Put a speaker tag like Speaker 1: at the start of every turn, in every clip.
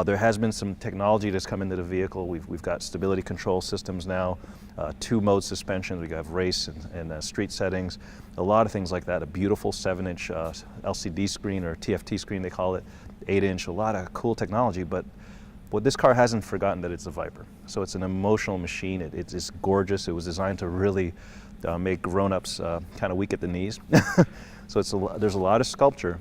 Speaker 1: There has been some technology that's come into the vehicle. We've got stability control systems now, 2-mode suspension. We have race and street settings, a lot of things like that. A beautiful 7-inch LCD screen, or TFT screen they call it, 8-inch, a lot of cool technology. But what this car hasn't forgotten that it's a Viper. So it's an emotional machine. It's gorgeous. It was designed to really make grown-ups kind of weak at the knees. So there's a lot of sculpture.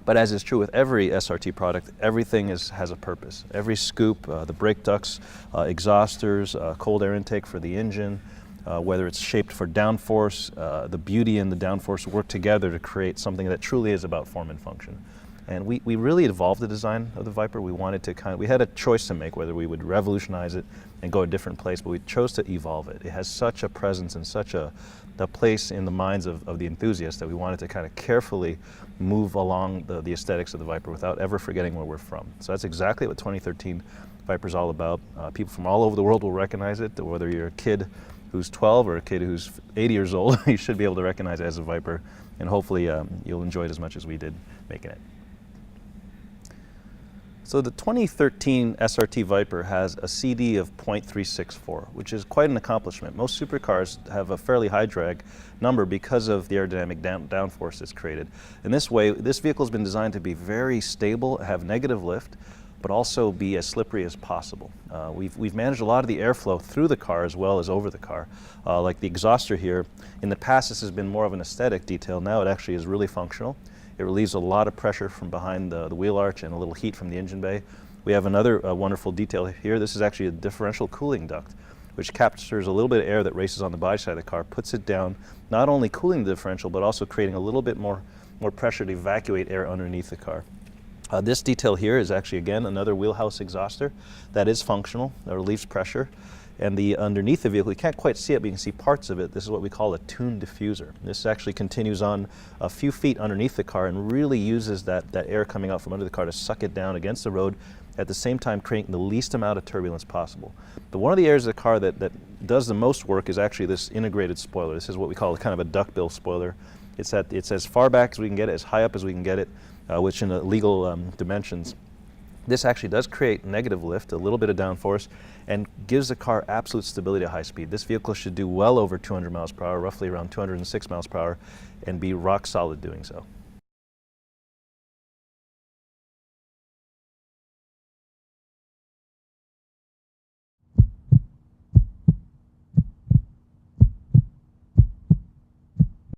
Speaker 1: But as is true with every SRT product, everything has a purpose. Every scoop, the brake ducts, exhausters, cold air intake for the engine, whether it's shaped for downforce, the beauty and the downforce work together to create something that truly is about form and function. And we really evolved the design of the Viper. We wanted to we had a choice to make whether we would revolutionize it and go a different place, but we chose to evolve it. It has such a presence and such a place in the minds of the enthusiasts that we wanted to kind of carefully move along the aesthetics of the Viper without ever forgetting where we're from. So that's exactly what 2013 Viper's all about. People from all over the world will recognize it. Whether you're a kid who's 12 or a kid who's 80 years old, you should be able to recognize it as a Viper, and hopefully you'll enjoy it as much as we did making it. So the 2013 SRT Viper has a CD of 0.364, which is quite an accomplishment. Most supercars have a fairly high drag number because of the aerodynamic downforce that's created. In this way, this vehicle has been designed to be very stable, have negative lift, but also be as slippery as possible. We've managed a lot of the airflow through the car as well as over the car. Like the exhauster here, in the past this has been more of an aesthetic detail. Now it actually is really functional. It relieves a lot of pressure from behind the wheel arch and a little heat from the engine bay. We have another wonderful detail here. This is actually a differential cooling duct, which captures a little bit of air that races on the body side of the car, puts it down, not only cooling the differential, but also creating a little bit more pressure to evacuate air underneath the car. This detail here is actually, again, another wheelhouse exhauster that is functional, that relieves pressure. And underneath the vehicle, you can't quite see it, but you can see parts of it. This is what we call a tuned diffuser. This actually continues on a few feet underneath the car and really uses that air coming out from under the car to suck it down against the road, at the same time creating the least amount of turbulence possible. But one of the areas of the car that does the most work is actually this integrated spoiler. This is what we call kind of a duckbill spoiler. It's as far back as we can get it, as high up as we can get it, which in the legal dimensions. This actually does create negative lift, a little bit of downforce, and gives the car absolute stability at high speed. This vehicle should do well over 200 miles per hour, roughly around 206 miles per hour, and be rock solid doing so.